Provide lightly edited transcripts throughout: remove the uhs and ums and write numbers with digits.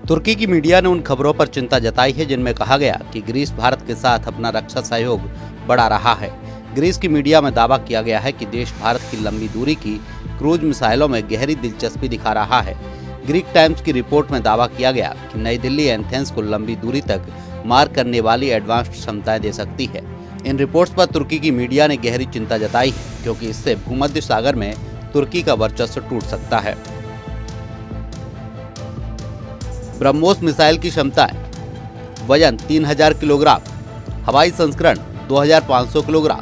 तुर्की की मीडिया ने उन खबरों पर चिंता जताई है जिनमें कहा गया कि ग्रीस भारत के साथ अपना रक्षा सहयोग बढ़ा रहा है। ग्रीस की मीडिया में दावा किया गया है कि देश भारत की लंबी दूरी की क्रूज मिसाइलों में गहरी दिलचस्पी दिखा रहा है। ग्रीक टाइम्स की रिपोर्ट में दावा किया गया कि नई दिल्ली एथेंस को लंबी दूरी तक मार करने वाली एडवांस्ड क्षमताएं दे सकती है। इन रिपोर्ट्स पर तुर्की की मीडिया ने गहरी चिंता जताई है, क्योंकि इससे भूमध्य सागर में तुर्की का वर्चस्व टूट सकता है। ब्रह्मोस मिसाइल की क्षमताएं: वजन 3000 किलोग्राम, हवाई संस्करण 2500 किलोग्राम,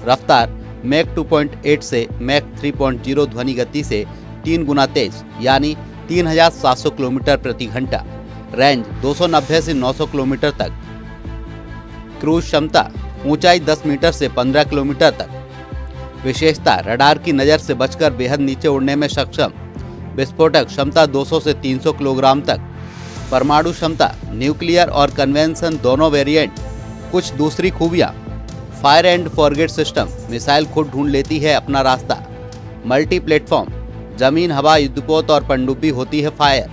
रफ्तार मैक 2.8 से मैक 3.0 ध्वनि गति से 3 गुना तेज यानी 3700 किलोमीटर प्रति घंटा, रेंज 290 से 900 किलोमीटर तक, क्रूज क्षमता ऊंचाई 10 मीटर से 15 किलोमीटर तक, विशेषता रडार की नज़र से बचकर बेहद नीचे उड़ने में सक्षम, विस्फोटक क्षमता 200 से 300 किलोग्राम तक, परमाणु क्षमता न्यूक्लियर और कन्वेंशन दोनों वेरिएंट। कुछ दूसरी खूबियां: fire and forget system, missile खुद ढूंढ लेती है अपना रास्ता, मल्टी प्लेटफॉर्म, जमीन हवा युद्धपोत और पनडुब्बी होती है फायर,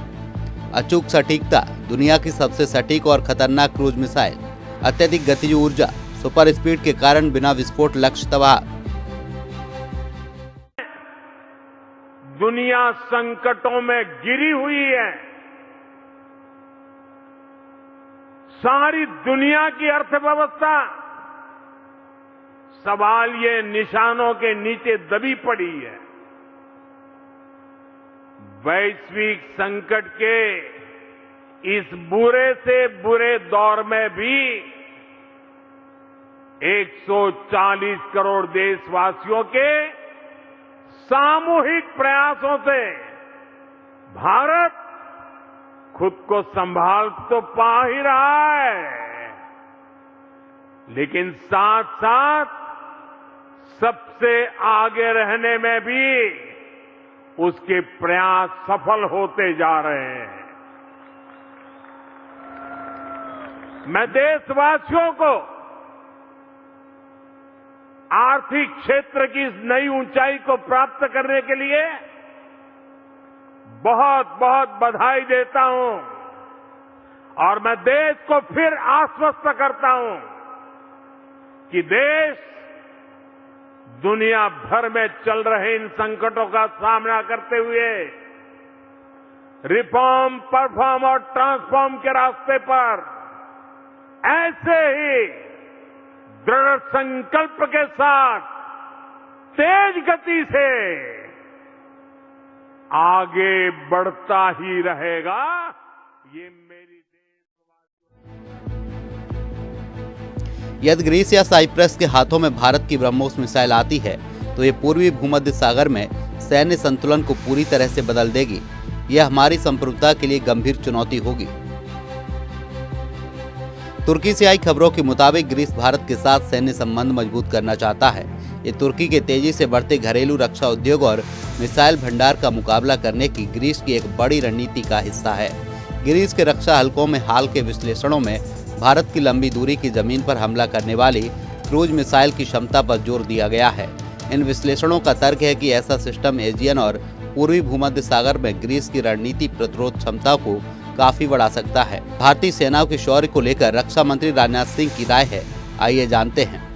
अचूक सटीकता, दुनिया की सबसे सटीक और खतरनाक क्रूज मिसाइल, अत्यधिक गतिज ऊर्जा, सुपर स्पीड के कारण बिना विस्फोट लक्ष्य तबाह। दुनिया संकटों में घिरी हुई है। सारी दुनिया की अर्थव्यवस्था सवाल ये निशानों के नीचे दबी पड़ी है। वैश्विक संकट के इस बुरे से बुरे दौर में भी 140 करोड़ देशवासियों के सामूहिक प्रयासों से भारत खुद को संभाल तो पा ही रहा है, लेकिन साथ साथ सबसे आगे रहने में भी उसके प्रयास सफल होते जा रहे हैं। मैं देशवासियों को आर्थिक क्षेत्र की इस नई ऊंचाई को प्राप्त करने के लिए बहुत बहुत बधाई देता हूं और मैं देश को फिर आश्वस्त करता हूं कि देश दुनिया भर में चल रहे इन संकटों का सामना करते हुए रिफॉर्म, परफॉर्म और ट्रांसफॉर्म के रास्ते पर ऐसे ही दृढ़ संकल्प के साथ तेज गति से आगे बढ़ता ही रहेगा। ये मेरी यदि ग्रीस या साइप्रस के हाथों में भारत की ब्रह्मोस मिसाइल आती है तो ये पूर्वी भूमध्य सागर में सैन्य संतुलन को पूरी तरह से बदल देगी। यह हमारी संप्रभुता के लिए गंभीर चुनौती होगी। तुर्की से आई खबरों के मुताबिक ग्रीस भारत के साथ सैन्य संबंध मजबूत करना चाहता है। ये तुर्की के तेजी से बढ़ते घरेलू रक्षा उद्योग और मिसाइल भंडार का मुकाबला करने की ग्रीस की एक बड़ी रणनीति का हिस्सा है। ग्रीस के रक्षा हलकों में हाल के विश्लेषणों में भारत की लंबी दूरी की जमीन पर हमला करने वाली क्रूज मिसाइल की क्षमता पर जोर दिया गया है। इन विश्लेषणों का तर्क है कि ऐसा सिस्टम एजियन और पूर्वी भूमध्य सागर में ग्रीस की रणनीति प्रतिरोध क्षमता को काफी बढ़ा सकता है। भारतीय सेनाओं के शौर्य को लेकर रक्षा मंत्री राजनाथ सिंह की राय है, आइए जानते हैं।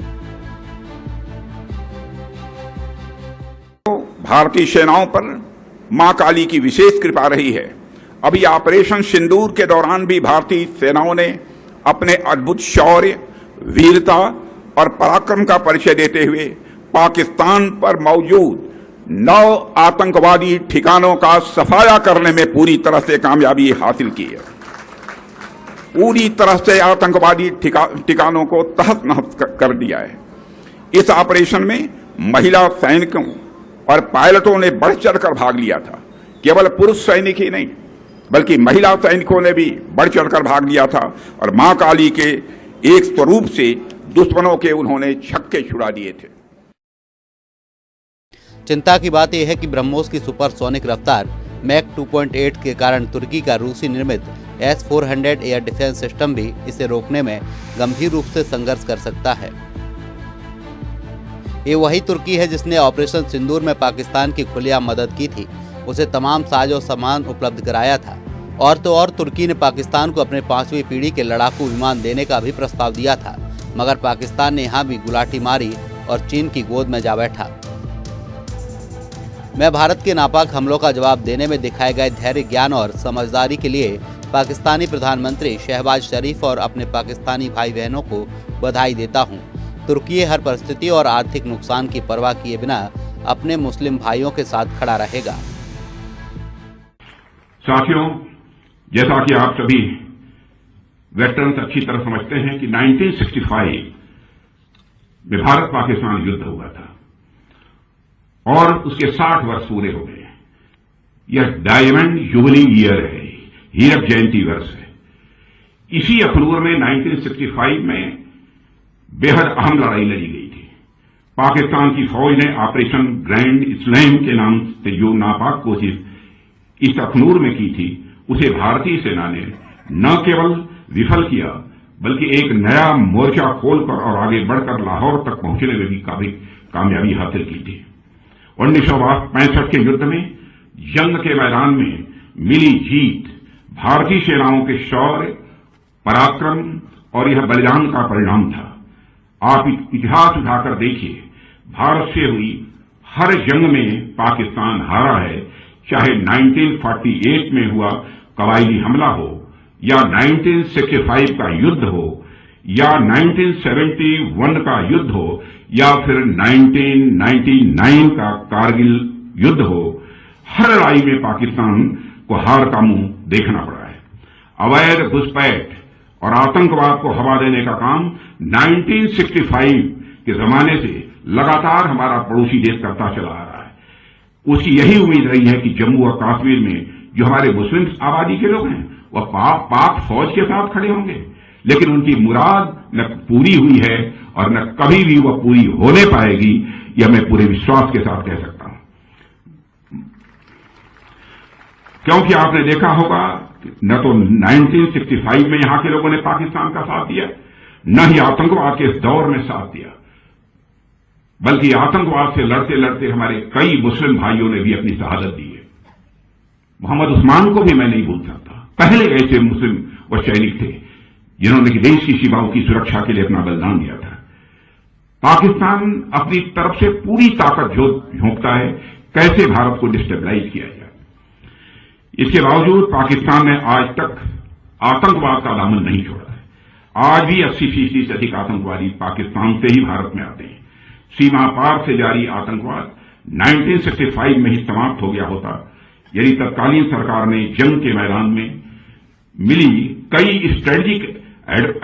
भारतीय सेनाओं पर मां काली की विशेष कृपा रही है। अभी ऑपरेशन सिंदूर के दौरान भी भारतीय सेनाओं ने अपने अद्भुत शौर्य, वीरता और पराक्रम का परिचय देते हुए पाकिस्तान पर मौजूद 9 आतंकवादी ठिकानों का सफाया करने में पूरी तरह से कामयाबी हासिल की है। पूरी तरह से आतंकवादी ठिकानों को तहस नहस कर दिया है। इस ऑपरेशन में महिला सैनिकों और पायलटों ने बढ़ चढ़कर भाग लिया था। केवल पुरुष सैनिक ही नहीं बल्कि महिला सैनिकों ने भी बढ़ चढ़कर भाग लिया था और मां काली के एक स्वरूप से दुश्मनों के उन्होंने छक्के छुड़ा दिए थे। चिंता की बात यह है कि ब्रह्मोस की सुपरसोनिक रफ्तार मैक 2.8 के कारण तुर्की का रूसी निर्मित S-400 एयर डिफेंस सिस्टम भी इसे रोकने में गंभीर रूप से संघर्ष कर सकता है। ये वही तुर्की है जिसने ऑपरेशन सिंदूर में पाकिस्तान की खुलेआम मदद की थी, उसे तमाम साजो सामान उपलब्ध कराया था। और तो और तुर्की ने पाकिस्तान को अपने 5वीं पीढ़ी के लड़ाकू विमान देने का भी प्रस्ताव दिया था, मगर पाकिस्तान ने यहाँ भी गुलाटी मारी और चीन की गोद में जा बैठा। मैं भारत के नापाक हमलों का जवाब देने में दिखाए गए धैर्य, ज्ञान और समझदारी के लिए पाकिस्तानी प्रधानमंत्री शहबाज शरीफ और अपने पाकिस्तानी भाई बहनों को बधाई देता हूँ। तुर्की हर परिस्थिति और आर्थिक नुकसान की परवाह किए बिना अपने मुस्लिम भाइयों के साथ खड़ा रहेगा। साथियों, जैसा कि आप सभी वेटरन्स अच्छी तरह समझते हैं कि 1965 में भारत पाकिस्तान युद्ध हुआ था और उसके 60 वर्ष पूरे हो गए। यह डायमंड जुबली ईयर है, हीरक जयंती वर्ष है। इसी अक्टूबर में 1965 में बेहद अहम लड़ाई लड़ी गई थी। पाकिस्तान की फौज ने ऑपरेशन ग्रैंड इस्लाम के नाम से जो नापाक कोशिश इस अखनूर में की थी, उसे भारतीय सेना ने न केवल विफल किया बल्कि एक नया मोर्चा खोलकर और आगे बढ़कर लाहौर तक पहुंचने में भी काफी कामयाबी हासिल की थी। 1965 के युद्ध में जंग के मैदान में मिली जीत भारतीय सेनाओं के शौर्य, पराक्रम और यह बलिदान का परिणाम था। आप इतिहास उठाकर देखिए, भारत से हुई हर जंग में पाकिस्तान हारा है, चाहे 1948 में हुआ कबायली हमला हो या 1965 का युद्ध हो या 1971 का युद्ध हो या फिर 1999 का कारगिल युद्ध हो। हर लड़ाई में पाकिस्तान को हार का मुंह देखना पड़ा है। अवैध घुसपैठ और आतंकवाद को हवा देने का काम 1965 के जमाने से लगातार हमारा पड़ोसी देश करता चला आ रहा है। उसकी यही उम्मीद रही है कि जम्मू और कश्मीर में जो हमारे मुस्लिम आबादी के लोग हैं वह पाक फौज के साथ खड़े होंगे, लेकिन उनकी मुराद न पूरी हुई है और न कभी भी वह पूरी होने पाएगी, यह मैं पूरे विश्वास के साथ कह सकता हूं। क्योंकि आपने देखा होगा न तो 1965 में यहां के लोगों ने पाकिस्तान का साथ दिया, न ही आतंकवाद के इस दौर में साथ दिया, बल्कि आतंकवाद से लड़ते लड़ते हमारे कई मुस्लिम भाइयों ने भी अपनी शहादत दी है। मोहम्मद उस्मान को भी मैं नहीं भूल सकता। पहले ऐसे मुस्लिम व सैनिक थे जिन्होंने देश की सीमाओं की सुरक्षा के लिए अपना बलिदान दिया था। पाकिस्तान अपनी तरफ से पूरी ताकत झोंकता है कैसे भारत को डिस्टेबलाइज किया जाए। इसके बावजूद पाकिस्तान ने आज तक आतंकवाद का दामन नहीं छोड़ा है। आज भी 80% से अधिक आतंकवादी पाकिस्तान से ही भारत में आते हैं। सीमा पार से जारी आतंकवाद 1965 में ही समाप्त हो गया होता यदि तत्कालीन सरकार ने जंग के मैदान में मिली कई स्ट्रेटेजिक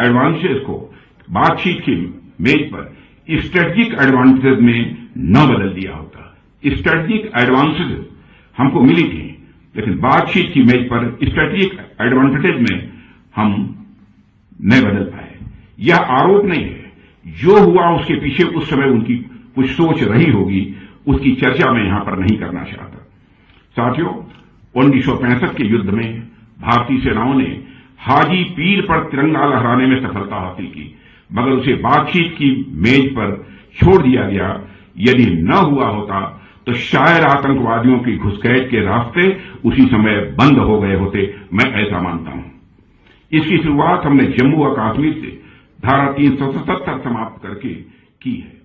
एडवांटेज को बातचीत की मेज पर स्ट्रेटेजिक एडवांटेज में न बदल दिया होता। स्ट्रेटेजिक एडवांटेज हमको मिली थी, लेकिन बातचीत की मेज पर स्ट्रेटेजिक एडवांटेज में हम न बदल पाए। यह आरोप नहीं है, जो हुआ उसके पीछे उस समय उनकी कुछ सोच रही होगी, उसकी चर्चा मैं यहां पर नहीं करना चाहता। साथियों, 1965 के युद्ध में भारतीय सेनाओं ने हाजी पीर पर तिरंगा लहराने में सफलता हासिल की, मगर उसे बातचीत की मेज पर छोड़ दिया गया। यदि न हुआ होता तो शायद आतंकवादियों की घुसपैठ के रास्ते उसी समय बंद हो गए होते, मैं ऐसा मानता हूं। इसकी शुरुआत हमने जम्मू और कश्मीर से धारा 377 समाप्त करके की है।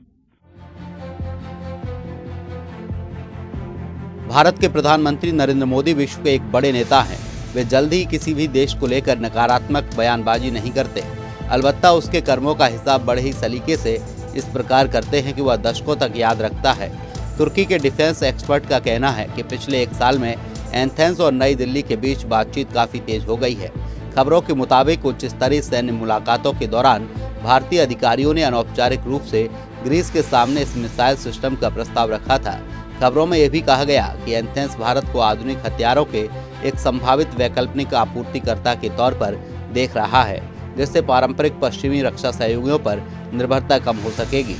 भारत के प्रधानमंत्री नरेंद्र मोदी विश्व के एक बड़े नेता हैं। वे जल्द ही किसी भी देश को लेकर नकारात्मक बयानबाजी नहीं करते। अलबत्ता उसके कर्मों का हिसाब बड़े ही सलीके से इस प्रकार करते हैं कि वह दशकों तक याद रखता है। तुर्की के डिफेंस एक्सपर्ट का कहना है कि पिछले एक साल में एथेंस और नई दिल्ली के बीच बातचीत काफी तेज हो गई है। खबरों के मुताबिक उच्च स्तरीय सैन्य मुलाकातों के दौरान भारतीय अधिकारियों ने अनौपचारिक रूप से ग्रीस के सामने इस मिसाइल सिस्टम का प्रस्ताव रखा था। खबरों में यह भी कहा गया कि एथेंस भारत को आधुनिक हथियारों के एक संभावित वैकल्पिक आपूर्तिकर्ता के तौर पर देख रहा है, जिससे पारंपरिक पश्चिमी रक्षा सहयोगियों पर निर्भरता कम हो सकेगी।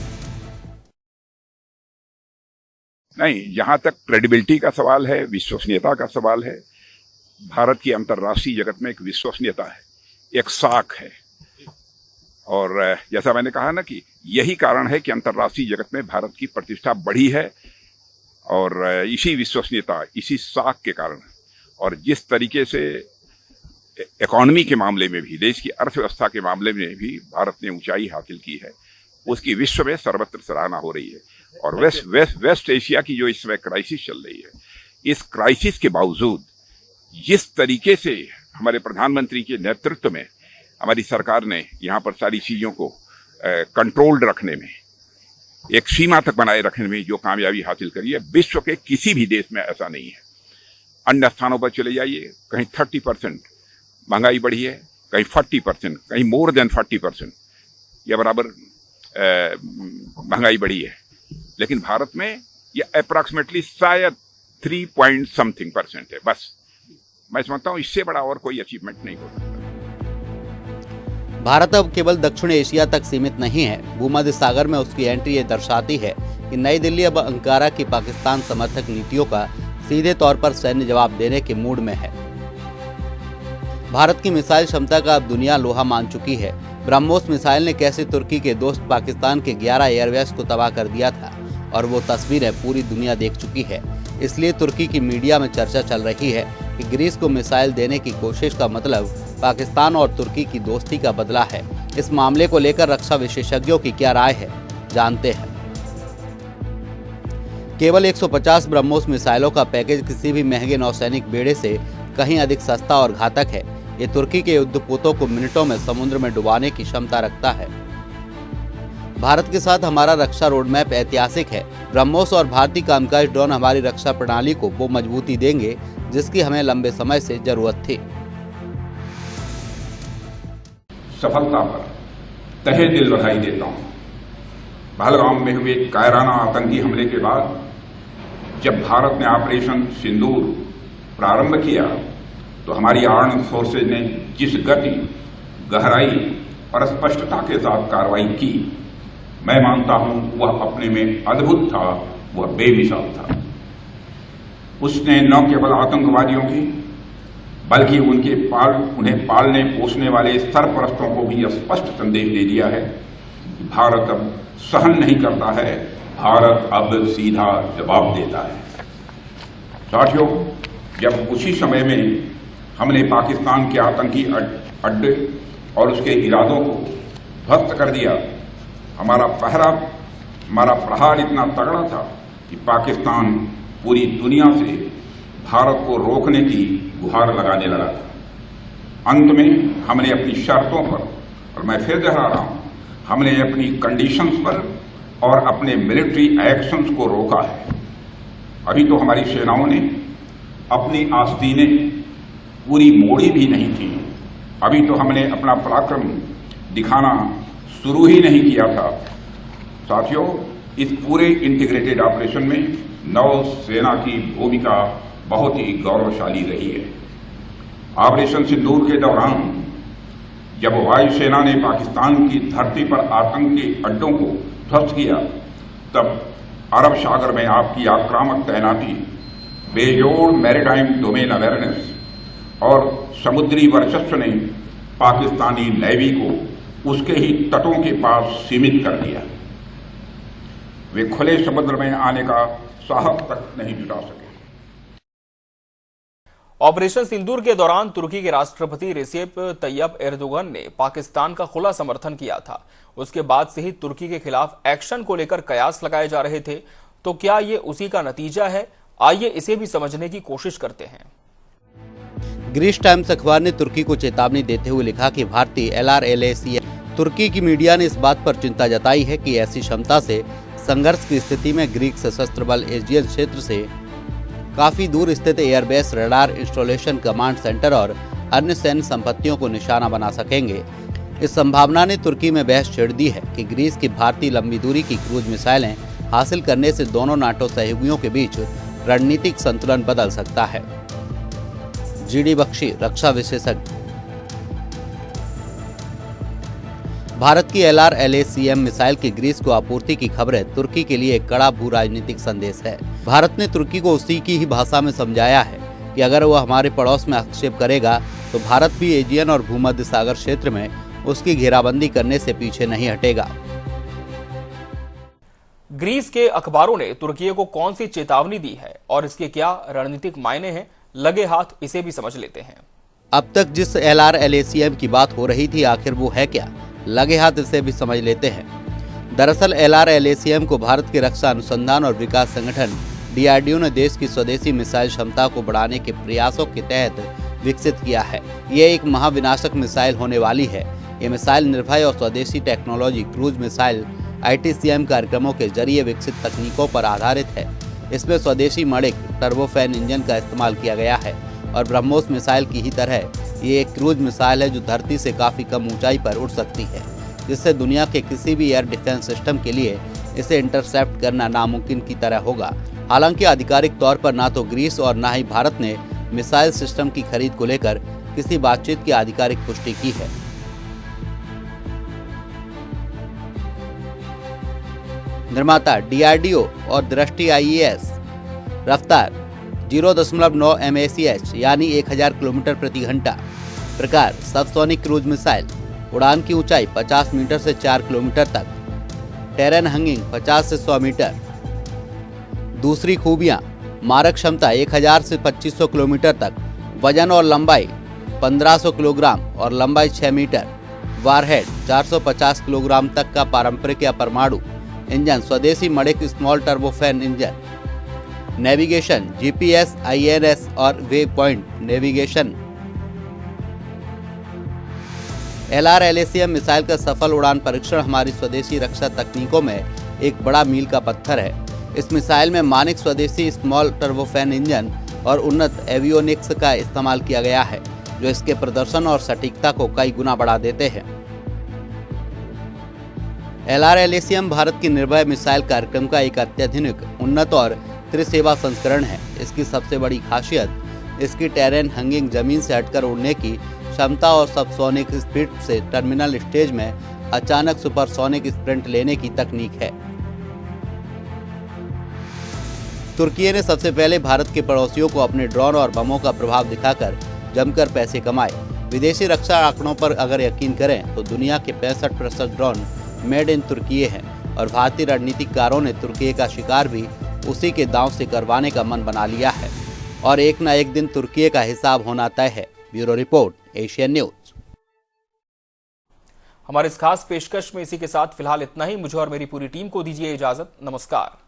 नहीं, जहां तक क्रेडिबिलिटी का सवाल है, विश्वसनीयता का सवाल है, भारत की अंतर्राष्ट्रीय जगत में एक विश्वसनीयता है, एक साख है। और जैसा मैंने कहा ना कि यही कारण है कि अंतर्राष्ट्रीय जगत में भारत की प्रतिष्ठा बढ़ी है और इसी विश्वसनीयता, इसी साख के कारण। और जिस तरीके से इकोनॉमी के मामले में भी, देश की अर्थव्यवस्था के मामले में भी भारत ने ऊंचाई हासिल की है, उसकी विश्व में सर्वत्र सराहना हो रही है। और वेस्ट एशिया की जो इस समय क्राइसिस चल रही है, इस क्राइसिस के बावजूद जिस तरीके से हमारे प्रधानमंत्री के नेतृत्व में हमारी सरकार ने यहाँ पर सारी चीज़ों को कंट्रोल्ड रखने में, एक सीमा तक बनाए रखने में जो कामयाबी हासिल करी है, विश्व के किसी भी देश में ऐसा नहीं है। अन्य स्थानों पर चले जाइए, कहीं 30% महंगाई बढ़ी है, कहीं 40%, कहीं मोर देन 40% या बराबर महंगाई बढ़ी है, लेकिन भारत में ये अप्रॉक्सीमेटली शायद 3% है। बस मैं समझता हूँ इससे बड़ा और कोई अचीवमेंट नहीं हो सकता। भारत अब केवल दक्षिण एशिया तक सीमित नहीं है। भूमध्य सागर में उसकी एंट्री ये दर्शाती है कि नई दिल्ली अब अंकारा की पाकिस्तान समर्थक नीतियों का सीधे तौर पर सैन्य जवाब देने के मूड में है। भारत की मिसाइल क्षमता का अब दुनिया लोहा मान चुकी है। ब्रह्मोस मिसाइल ने कैसे तुर्की के दोस्त पाकिस्तान के 11 एयरबेस को तबाह कर दिया था, और वो तस्वीरें पूरी दुनिया देख चुकी है। इसलिए तुर्की की मीडिया में चर्चा चल रही है कि ग्रीस को मिसाइल देने की कोशिश का मतलब पाकिस्तान और तुर्की की दोस्ती का बदला है। इस मामले को लेकर रक्षा विशेषज्ञों की क्या राय है, जानते हैं। केवल 150 ब्रह्मोस मिसाइलों का पैकेज किसी भी महंगे नौसैनिक बेड़े से कहीं अधिक सस्ता और घातक है। ये तुर्की के युद्धपोतों को मिनटों में समुद्र में डुबाने की क्षमता रखता है। भारत के साथ हमारा रक्षा रोडमैप ऐतिहासिक है। ब्रह्मोस और भारतीय कामकाज ड्रोन हमारी रक्षा प्रणाली को वो मजबूती देंगे जिसकी हमें लंबे समय से जरूरत थी। सफलता पर तहे दिल बधाई देता हूं। पहलगाम में हुए कायराना आतंकी हमले के बाद जब भारत ने ऑपरेशन सिंदूर प्रारंभ किया तो हमारी आर्म्ड फोर्सेज ने जिस गति, गहराई और स्पष्टता के साथ कार्रवाई की, मैं मानता हूं वह अपने में अद्भुत था, वह बेमिसाल था। उसने न केवल आतंकवादियों की बल्कि उन्हें पालने पोसने वाले सरपरस्तों को भी स्पष्ट संदेश दे दिया है कि भारत अब सहन नहीं करता है, भारत अब सीधा जवाब देता है। साथियों, जब उसी समय में हमने पाकिस्तान के आतंकी अड्डे और उसके इरादों को ध्वस्त कर दिया, हमारा प्रहार इतना तगड़ा था कि पाकिस्तान पूरी दुनिया से भारत को रोकने की गुहार लगाने लगा था। अंत में हमने अपनी शर्तों पर, और मैं फिर दोहरा रहा हूं, हमने अपनी कंडीशंस पर और अपने मिलिट्री एक्शंस को रोका है। अभी तो हमारी सेनाओं ने अपनी आस्तीनें पूरी मोड़ी भी नहीं थी। अभी तो हमने अपना पराक्रम दिखाना शुरू ही नहीं किया था। साथियों, इस पूरे इंटीग्रेटेड ऑपरेशन में नौसेना की भूमिका बहुत ही गौरवशाली रही है। ऑपरेशन सिंदूर के दौरान जब वायुसेना ने पाकिस्तान की धरती पर आतंकी अड्डों को ध्वस्त किया, तब अरब सागर में आपकी आक्रामक तैनाती, बेजोड़ मैरीटाइम डोमेन अवेयरनेस और समुद्री वर्चस्व ने पाकिस्तानी नेवी को उसके ही तटों के पास सीमित कर दिया। वे खुले समुद्र में आने का साहस तक नहीं जुटा सके। ऑपरेशन सिंदूर के दौरान तुर्की के राष्ट्रपति रेसेप तैयब एर्दोगन ने पाकिस्तान का खुला समर्थन किया था। उसके बाद से ही तुर्की के खिलाफ एक्शन को लेकर कयास लगाए जा रहे थे। तो क्या ये उसी का नतीजा है? आइए इसे भी समझने की कोशिश करते हैं। ग्रीस टाइम्स अखबार ने तुर्की को चेतावनी देते हुए लिखा कि भारतीय LRLACM तुर्की की मीडिया ने इस बात पर चिंता जताई है कि ऐसी क्षमता से संघर्ष की स्थिति में ग्रीक सशस्त्र बल एजियन क्षेत्र से काफी दूर स्थित airbase, radar installation, command centre और अन्य सैन्य संपत्तियों को निशाना बना सकेंगे। इस संभावना ने तुर्की में बहस छेड़ दी है कि ग्रीस की भारतीय लंबी दूरी की क्रूज मिसाइलें हासिल करने से दोनों नाटो सहयोगियों के बीच रणनीतिक संतुलन बदल सकता है। GD बख्शी, रक्षा विशेषज्ञ। भारत की LRLACM मिसाइल की ग्रीस को आपूर्ति की खबरें तुर्की के लिए एक कड़ा भू राजनीतिक संदेश है। भारत ने तुर्की को उसी की ही भाषा में समझाया है कि अगर वह हमारे पड़ोस में हस्तक्षेप करेगा तो भारत भी एजियन और भूमध्य सागर क्षेत्र में उसकी घेराबंदी करने से पीछे नहीं हटेगा। ग्रीस के अखबारों ने तुर्की को कौन सी चेतावनी दी है और इसके क्या रणनीतिक मायने हैं, लगे हाथ इसे भी समझ लेते हैं। अब तक जिस LRLACM की बात हो रही थी, आखिर वो है क्या? लगे हाथ इसे भी समझ लेते हैं। दरअसल LRLACM को भारत के रक्षा अनुसंधान और विकास संगठन DRDO ने देश की स्वदेशी मिसाइल क्षमता को बढ़ाने के प्रयासों के तहत विकसित किया है। ये एक महाविनाशक मिसाइल होने वाली है। ये मिसाइल निर्भय और स्वदेशी टेक्नोलॉजी क्रूज मिसाइल ITCM कार्यक्रमों के जरिए विकसित तकनीकों पर आधारित है। इसमें स्वदेशी मणिक टर्बोफैन इंजन का इस्तेमाल किया गया है और ब्रह्मोस मिसाइल की ही तरह ये एक क्रूज मिसाइल है जो धरती से काफ़ी कम ऊंचाई पर उड़ सकती है, जिससे दुनिया के किसी भी एयर डिफेंस सिस्टम के लिए इसे इंटरसेप्ट करना नामुमकिन की तरह होगा। हालांकि आधिकारिक तौर पर ना तो ग्रीस और ना ही भारत ने मिसाइल सिस्टम की खरीद को लेकर किसी बातचीत की आधिकारिक पुष्टि की है। निर्माता DRDO और दृष्टि IAS। रफ्तार 0.9 MACH यानी 1000 किलोमीटर प्रति घंटा। प्रकार सबसोनिक क्रूज मिसाइल। उड़ान की ऊंचाई 50 मीटर से 4 किलोमीटर तक। टेरेन हंगिंग 50 से 100 मीटर। दूसरी खूबियां, मारक क्षमता 1000 से 2500 किलोमीटर तक। वजन और लंबाई 1500 किलोग्राम और लंबाई 6 मीटर। वारहेड 450 किलोग्राम तक का पारंपरिक या परमाणु। इंजन स्वदेशी Manik small turbofan engine. Navigation GPS, INS और way point navigation. LRLACM missile का सफल उड़ान परीक्षण हमारी स्वदेशी रक्षा तकनीकों में एक बड़ा मील का पत्थर है। इस मिसाइल में मानिक स्वदेशी स्मॉल टर्बोफैन इंजन और उन्नत एवियोनिक्स का इस्तेमाल किया गया है, जो इसके प्रदर्शन और सटीकता को कई गुना बढ़ा देते हैं। LRLACM भारत की निर्भय मिसाइल कार्यक्रम का एक अत्याधुनिक, उन्नत और त्रिसेवा संस्करण है। इसकी सबसे बड़ी खासियत इसकी टेरेन हंगिंग, जमीन से हटकर उड़ने की क्षमता और सबसोनिक स्पीड से टर्मिनल स्टेज में अचानक सुपरसोनिक स्प्रिंट लेने की तकनीक है। तुर्की ने सबसे पहले भारत के पड़ोसियों को अपने ड्रोन और बमों का प्रभाव दिखाकर जमकर पैसे कमाए। विदेशी रक्षा आंकड़ों पर अगर यकीन करें तो दुनिया के 65% ड्रोन मेड इन तुर्की हैं और भारतीय रणनीतिकारों ने तुर्की का शिकार भी उसी के दांव से करवाने का मन बना लिया है और एक न एक दिन तुर्की का हिसाब होना तय है। Bureau report, Asian news. हमारे इस खास पेशकश में इसी के साथ फिलहाल इतना ही। मुझे और मेरी पूरी टीम को दीजिए इजाजत। नमस्कार।